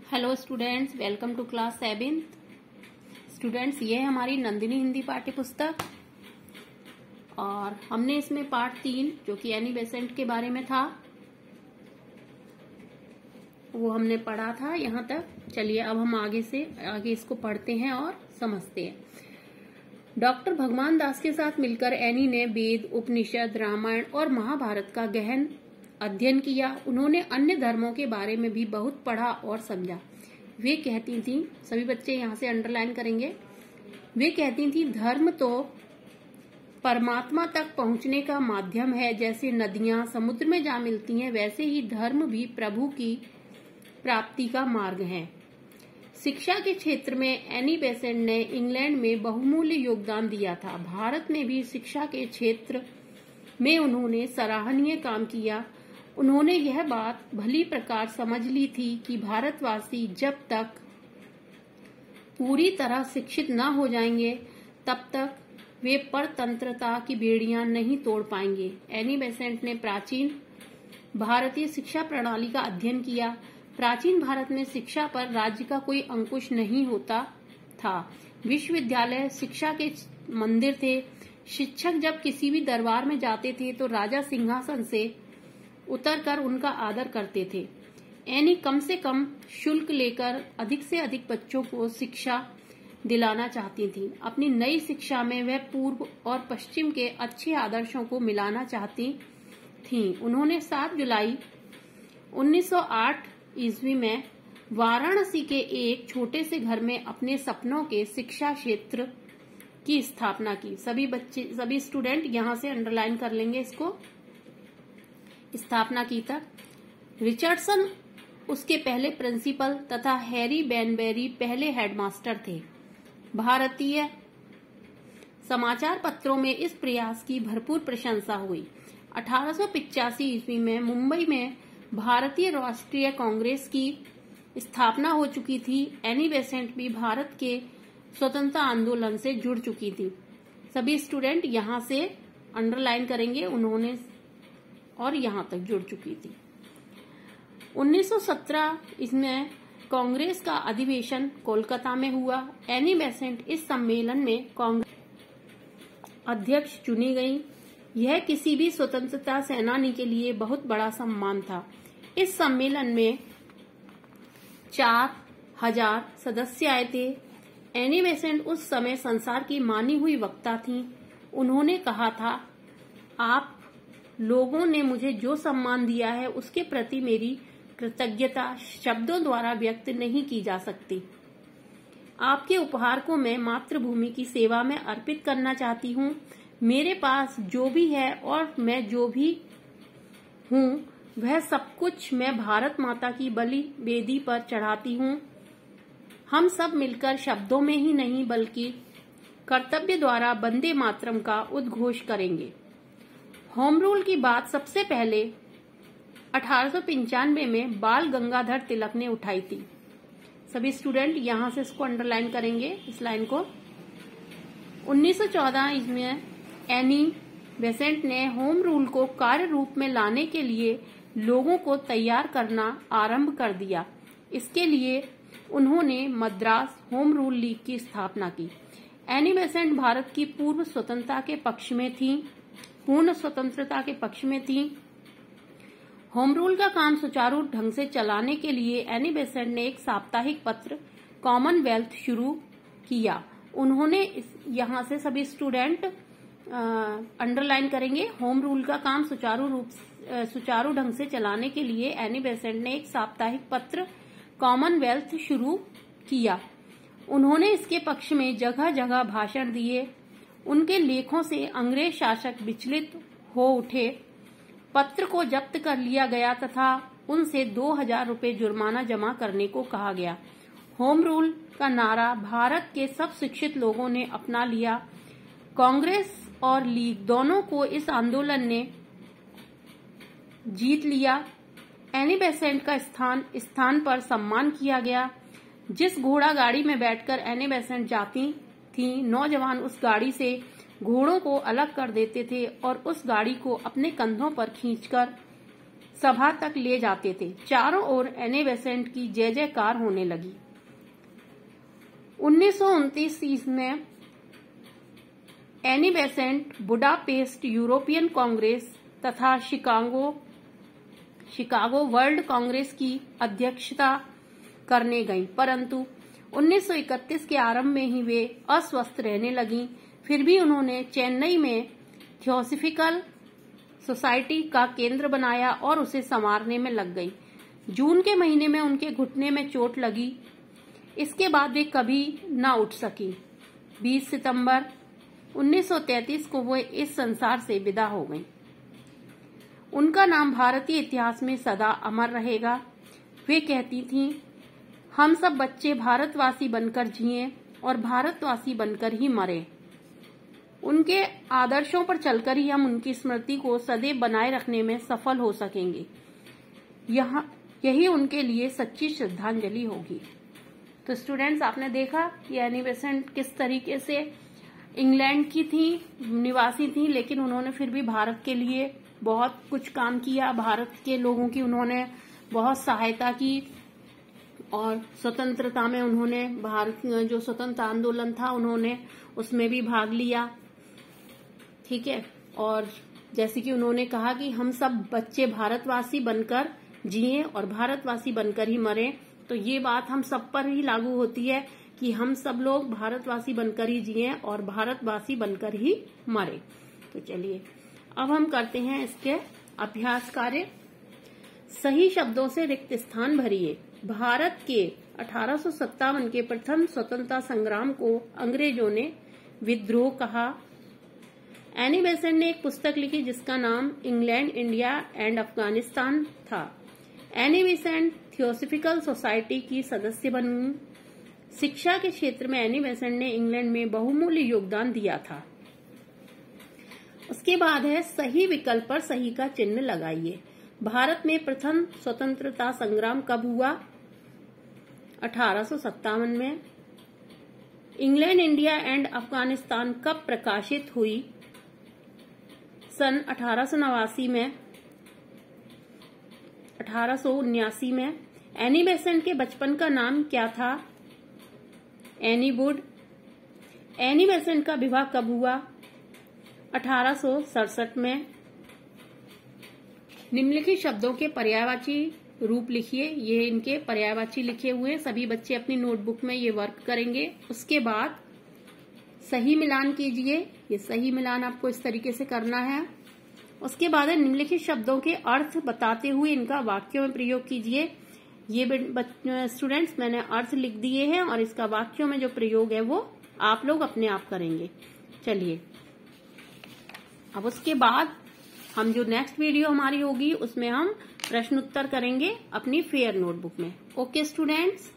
Hello students, welcome to class 7। Students, ये है हमारी नंदिनी हिंदी पाठ्य पुस्तक और हमने इसमें पार्ट 3 जो कि एनी बेसेंट के बारे में था वो हमने पढ़ा था यहाँ तक। चलिए अब हम आगे इसको पढ़ते हैं और समझते हैं। डॉक्टर भगवान दास के साथ मिलकर एनी ने वेद, उपनिषद, रामायण और महाभारत का गहन अध्ययन किया। उन्होंने अन्य धर्मों के बारे में भी बहुत पढ़ा और समझा। वे कहती थीं, सभी बच्चे यहाँ से अंडरलाइन करेंगे, वे कहती थीं धर्म तो परमात्मा तक पहुंचने का माध्यम है। जैसे नदियां समुद्र में जा मिलती हैं, वैसे ही धर्म भी प्रभु की प्राप्ति का मार्ग है। शिक्षा के क्षेत्र में एनी बेसेंट ने इंग्लैंड में बहुमूल्य योगदान दिया था। भारत में भी शिक्षा के क्षेत्र में उन्होंने सराहनीय काम किया। उन्होंने यह बात भली प्रकार समझ ली थी कि भारतवासी जब तक पूरी तरह शिक्षित न हो जाएंगे तब तक वे परतंत्रता की बेड़ियां नहीं तोड़ पाएंगे। एनी बेसेंट ने प्राचीन भारतीय शिक्षा प्रणाली का अध्ययन किया। प्राचीन भारत में शिक्षा पर राज्य का कोई अंकुश नहीं होता था। विश्वविद्यालय शिक्षा के मंदिर थे। शिक्षक जब किसी भी दरबार में जाते थे तो राजा सिंहासन से उतरकर उनका आदर करते थे। एनी कम से कम शुल्क लेकर अधिक से अधिक बच्चों को शिक्षा दिलाना चाहती थी। अपनी नई शिक्षा में वह पूर्व और पश्चिम के अच्छे आदर्शों को मिलाना चाहती थीं। उन्होंने 7 जुलाई 1908 ईस्वी में वाराणसी के एक छोटे से घर में अपने सपनों के शिक्षा क्षेत्र की स्थापना की। सभी स्टूडेंट यहाँ से अंडरलाइन कर लेंगे इसको। स्थापना की तक रिचर्डसन उसके पहले प्रिंसिपल तथा हैरी बैनबेरी पहले हेडमास्टर थे। भारतीय समाचार पत्रों में इस प्रयास की भरपूर प्रशंसा हुई। 1885 ईस्वी में मुंबई में भारतीय राष्ट्रीय कांग्रेस की स्थापना हो चुकी थी। एनी बेसेंट भी भारत के स्वतंत्रता आंदोलन से जुड़ चुकी थी। सभी स्टूडेंट यहाँ से अंडरलाइन करेंगे, उन्होंने और यहाँ तक जुड़ चुकी थी। 1917 इसमें कांग्रेस का अधिवेशन कोलकाता में हुआ। एनी बेसेंट इस सम्मेलन में कांग्रेस अध्यक्ष चुनी गई। यह किसी भी स्वतंत्रता सेनानी के लिए बहुत बड़ा सम्मान था। इस सम्मेलन में 4000 सदस्य आए थे। एनी बेसेंट उस समय संसार की मानी हुई वक्ता थीं। उन्होंने कहा था, आप लोगों ने मुझे जो सम्मान दिया है उसके प्रति मेरी कृतज्ञता शब्दों द्वारा व्यक्त नहीं की जा सकती। आपके उपहार को मैं मातृभूमि की सेवा में अर्पित करना चाहती हूँ। मेरे पास जो भी है और मैं जो भी हूँ वह सब कुछ मैं भारत माता की बलि वेदी पर चढ़ाती हूँ। हम सब मिलकर शब्दों में ही नहीं बल्कि कर्तव्य द्वारा वंदे मातरम का उद्घोष करेंगे। होम रूल की बात सबसे पहले 1895 में बाल गंगाधर तिलक ने उठाई थी। सभी स्टूडेंट यहाँ से इसको अंडरलाइन करेंगे, इस लाइन को। 1914 इसमें एनी बेसेंट ने होम रूल को कार्य रूप में लाने के लिए लोगों को तैयार करना आरंभ कर दिया। इसके लिए उन्होंने मद्रास होम रूल लीग की स्थापना की। एनी बेसेंट भारत की पूर्ण स्वतंत्रता के पक्ष में थी। होम रूल का काम सुचारू ढंग से चलाने के लिए एनी बेसेंट ने एक साप्ताहिक पत्र कॉमनवेल्थ शुरू किया। उन्होंने यहाँ से सभी स्टूडेंट अंडरलाइन करेंगे। होम रूल का काम सुचारू ढंग से चलाने के लिए एनी बेसेंट ने एक साप्ताहिक पत्र कॉमनवेल्थ शुरू किया। उन्होंने इसके पक्ष में जगह जगह भाषण दिए। उनके लेखों से अंग्रेज शासक विचलित हो उठे। पत्र को जब्त कर लिया गया तथा उनसे 2000 रुपए जुर्माना जमा करने को कहा गया। होम रूल का नारा भारत के सब शिक्षित लोगों ने अपना लिया। कांग्रेस और लीग दोनों को इस आंदोलन ने जीत लिया। एनी बेसेंट का स्थान पर सम्मान किया गया। जिस घोड़ा गाड़ी में बैठकर एनी बेसेंट जाती थी, नौजवान उस गाड़ी से घोड़ों को अलग कर देते थे और उस गाड़ी को अपने कंधों पर खींचकर सभा तक ले जाते थे। चारों ओर एनी बेसेंट की जय जयकार होने लगी। 1929 में Annie Besant Budapest European Congress तथा शिकागो वर्ल्ड कांग्रेस की अध्यक्षता करने गईं, परंतु 1931 के आरंभ में ही वे अस्वस्थ रहने लगीं। फिर भी उन्होंने चेन्नई में थियोसॉफिकल सोसाइटी का केंद्र बनाया और उसे संवारने में लग गई। जून के महीने में उनके घुटने में चोट लगी। इसके बाद वे कभी न उठ सकी। 20 सितंबर 1933 को वो इस संसार से विदा हो गईं। उनका नाम भारतीय इतिहास में सदा अमर रहेगा। वे कहती थीं, हम सब बच्चे भारतवासी बनकर जिए और भारतवासी बनकर ही मरे। उनके आदर्शों पर चलकर ही हम उनकी स्मृति को सदैव बनाए रखने में सफल हो सकेंगे। यही उनके लिए सच्ची श्रद्धांजलि होगी। तो स्टूडेंट्स, आपने देखा कि एनी बेसेंट किस तरीके से इंग्लैंड की निवासी थी, लेकिन उन्होंने फिर भी भारत के लिए बहुत कुछ काम किया। भारत के लोगों की उन्होंने बहुत सहायता की और स्वतंत्रता में उन्होंने भारत जो स्वतंत्र आंदोलन था उन्होंने उसमें भी भाग लिया। ठीक है, और जैसे कि उन्होंने कहा कि हम सब बच्चे भारतवासी बनकर जिए और भारतवासी बनकर ही मरे, तो ये बात हम सब पर ही लागू होती है कि हम सब लोग भारतवासी बनकर ही जिए और भारतवासी बनकर ही मरे। तो चलिए अब हम करते हैं इसके अभ्यास कार्य। सही शब्दों से रिक्त स्थान भरिए। भारत के 1857 के प्रथम स्वतंत्रता संग्राम को अंग्रेजों ने विद्रोह कहा। एनी बेसेंट ने एक पुस्तक लिखी जिसका नाम इंग्लैंड, इंडिया एंड अफगानिस्तान था। एनी बेसेंट थियोसॉफिकल सोसाइटी की सदस्य बनी। शिक्षा के क्षेत्र में एनी बेसेंट ने इंग्लैंड में बहुमूल्य योगदान दिया था। उसके बाद है सही विकल्प पर सही का चिन्ह लगाइए। भारत में प्रथम स्वतंत्रता संग्राम कब हुआ? 1857 में। इंग्लैंड, इंडिया एंड अफगानिस्तान कब प्रकाशित हुई? सन 1889 में। 1879 में। एनी बेसेंट के बचपन का नाम क्या था? Any would. एनी बेसेंट का विवाह कब हुआ? 1867 में। निम्नलिखित शब्दों के पर्यायवाची रूप लिखिए। ये इनके पर्यायवाची लिखे हुए, सभी बच्चे अपनी नोटबुक में ये वर्क करेंगे। उसके बाद सही मिलान कीजिए। ये सही मिलान आपको इस तरीके से करना है। उसके बाद निम्नलिखित शब्दों के अर्थ बताते हुए इनका वाक्यों में प्रयोग कीजिए। ये स्टूडेंट्स मैंने अर्थ लिख दिए हैं और इसका वाक्यों में जो प्रयोग है वो आप लोग अपने आप करेंगे। चलिए अब उसके बाद हम जो नेक्स्ट वीडियो हमारी होगी उसमें हम प्रश्न उत्तर करेंगे अपनी फेयर नोटबुक में। Okay students.